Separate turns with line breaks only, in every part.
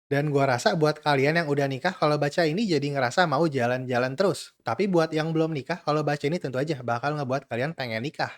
Dan gua rasa buat kalian yang udah nikah kalau baca ini jadi ngerasa mau jalan-jalan terus. Tapi buat yang belum nikah kalau baca ini tentu aja bakal ngebuat kalian pengen nikah.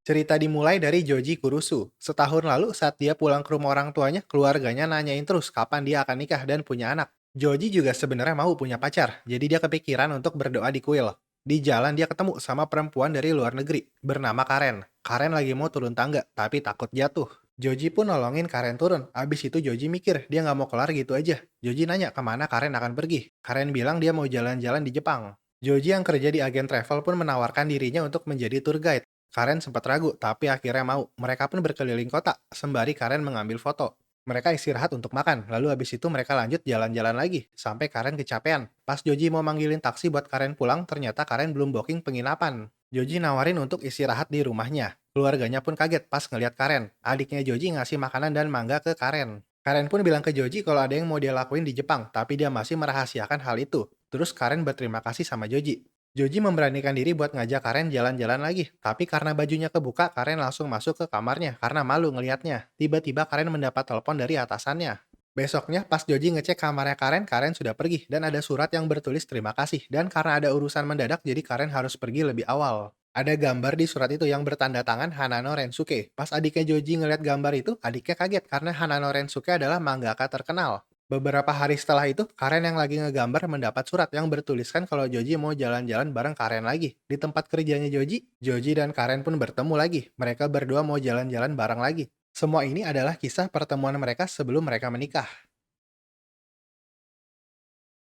Cerita dimulai dari Joji Kurusu. Setahun lalu saat dia pulang ke rumah orang tuanya, keluarganya nanyain terus kapan dia akan nikah dan punya anak. Joji juga sebenarnya mau punya pacar, jadi dia kepikiran untuk berdoa di kuil. Di jalan dia ketemu sama perempuan dari luar negeri, bernama Karen. Karen lagi mau turun tangga, tapi takut jatuh. Joji pun nolongin Karen turun. Abis itu Joji mikir, dia nggak mau kelar gitu aja. Joji nanya kemana Karen akan pergi. Karen bilang dia mau jalan-jalan di Jepang. Joji yang kerja di agen travel pun menawarkan dirinya untuk menjadi tour guide. Karen sempat ragu, tapi akhirnya mau. Mereka pun berkeliling kota, sembari Karen mengambil foto. Mereka istirahat untuk makan, lalu habis itu mereka lanjut jalan-jalan lagi, sampai Karen kecapean. Pas Joji mau manggilin taksi buat Karen pulang, ternyata Karen belum booking penginapan. Joji nawarin untuk istirahat di rumahnya. Keluarganya pun kaget pas ngeliat Karen. Adiknya Joji ngasih makanan dan mangga ke Karen. Karen pun bilang ke Joji kalau ada yang mau dia lakuin di Jepang, tapi dia masih merahasiakan hal itu. Terus Karen berterima kasih sama Joji. Joji memberanikan diri buat ngajak Karen jalan-jalan lagi, tapi karena bajunya kebuka, Karen langsung masuk ke kamarnya karena malu ngelihatnya. Tiba-tiba Karen mendapat telepon dari atasannya. Besoknya pas Joji ngecek kamarnya Karen, Karen sudah pergi dan ada surat yang bertulis terima kasih. Dan karena ada urusan mendadak, jadi Karen harus pergi lebih awal. Ada gambar di surat itu yang bertanda tangan Hanano Rensuke. Pas adiknya Joji ngeliat gambar itu, adiknya kaget karena Hanano Rensuke adalah mangaka terkenal. Beberapa hari setelah itu, Karen yang lagi ngegambar mendapat surat yang bertuliskan kalau Joji mau jalan-jalan bareng Karen lagi. Di tempat kerjanya Joji, Joji dan Karen pun bertemu lagi. Mereka berdua mau jalan-jalan bareng lagi. Semua ini adalah kisah pertemuan mereka sebelum mereka menikah.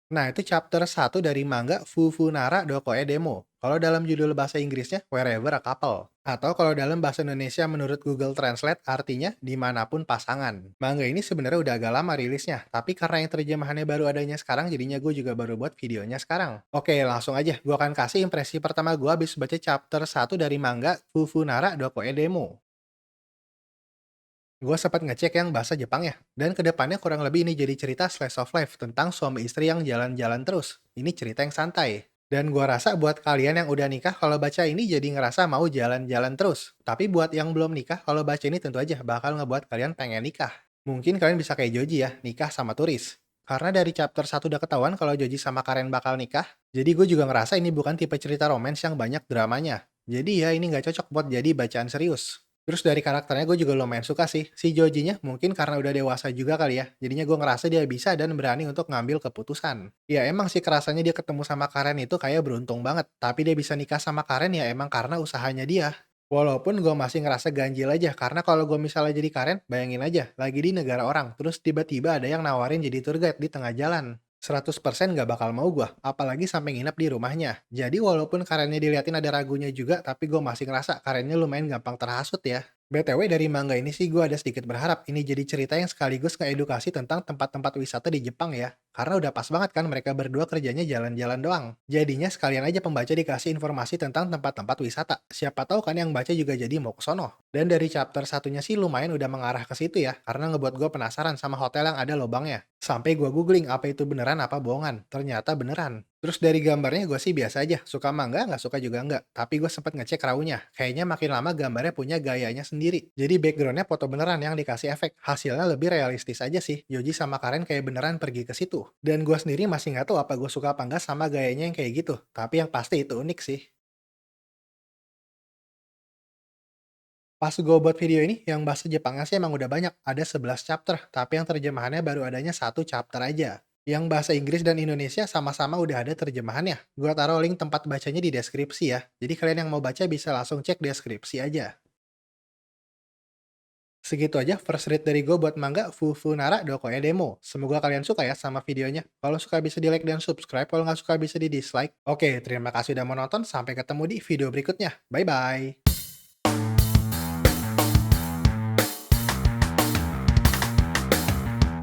Nah, itu chapter 1 dari manga Fufunara Dokoe Demo. Kalau dalam judul bahasa Inggrisnya, Wherever a Couple. Atau kalau dalam bahasa Indonesia menurut Google Translate artinya dimanapun pasangan. Manga ini sebenarnya udah agak lama rilisnya, tapi karena yang terjemahannya baru adanya sekarang, jadinya gue juga baru buat videonya sekarang. Oke, langsung aja. Gue akan kasih impresi pertama gue habis baca chapter 1 dari manga Fufunara Dokoe Demo. Gue sempat ngecek yang bahasa Jepang ya, dan kedepannya kurang lebih ini jadi cerita slice of life tentang suami istri yang jalan-jalan terus. Ini cerita yang santai. Dan gue rasa buat kalian yang udah nikah kalau baca ini jadi ngerasa mau jalan-jalan terus. Tapi buat yang belum nikah kalau baca ini tentu aja bakal ngebuat kalian pengen nikah. Mungkin kalian bisa kayak Joji ya, nikah sama turis. Karena dari chapter 1 udah ketahuan kalau Joji sama Karen bakal nikah, jadi gue juga ngerasa ini bukan tipe cerita romance yang banyak dramanya. Jadi ya ini nggak cocok buat jadi bacaan serius. Terus dari karakternya gue juga lumayan suka sih. Si Jojinya mungkin karena udah dewasa juga kali ya. Jadinya gue ngerasa dia bisa dan berani untuk ngambil keputusan. Ya emang sih kerasanya dia ketemu sama Karen itu kayak beruntung banget. Tapi dia bisa nikah sama Karen ya emang karena usahanya dia. Walaupun gue masih ngerasa ganjil aja, karena kalau gue misalnya jadi Karen, bayangin aja, lagi di negara orang, terus tiba-tiba ada yang nawarin jadi tour guide di tengah jalan. 100% nggak bakal mau gue, apalagi sampai nginep di rumahnya. Jadi walaupun Karennya diliatin ada ragunya juga, tapi gue masih ngerasa Karennya lumayan gampang terhasut ya. BTW dari manga ini sih gue ada sedikit berharap ini jadi cerita yang sekaligus ngeedukasi tentang tempat-tempat wisata di Jepang ya. Karena udah pas banget kan mereka berdua kerjanya jalan-jalan doang. Jadinya sekalian aja pembaca dikasih informasi tentang tempat-tempat wisata. Siapa tahu kan yang baca juga jadi mau ke sono. Dan dari chapter satunya sih lumayan udah mengarah ke situ ya. Karena ngebuat gue penasaran sama hotel yang ada lobangnya. Sampai gue googling apa itu beneran apa bohongan. Ternyata beneran. Terus dari gambarnya gue sih biasa aja. Suka mah enggak, nggak suka juga enggak. Tapi gue sempet ngecek raw-nya. Kayaknya makin lama gambarnya punya gayanya sendiri. Jadi backgroundnya foto beneran yang dikasih efek. Hasilnya lebih realistis aja sih. Joji sama Karen kayak beneran pergi ke situ. Dan gue sendiri masih nggak tahu apa gue suka apa enggak sama gayanya yang kayak gitu. Tapi yang pasti itu unik sih. Pas gue buat video ini, yang bahasa Jepangnya sih emang udah banyak. Ada 11 chapter. Tapi yang terjemahannya baru adanya satu chapter aja. Yang bahasa Inggris dan Indonesia sama-sama udah ada terjemahannya. Gue taruh link tempat bacanya di deskripsi ya. Jadi kalian yang mau baca bisa langsung cek deskripsi aja. Segitu aja first read dari gue buat manga Fufunara Dokoe Demo. Semoga kalian suka ya sama videonya. Kalau suka bisa di like dan subscribe, kalau nggak suka bisa di dislike. Oke, terima kasih udah menonton. Sampai ketemu di video berikutnya. Bye-bye.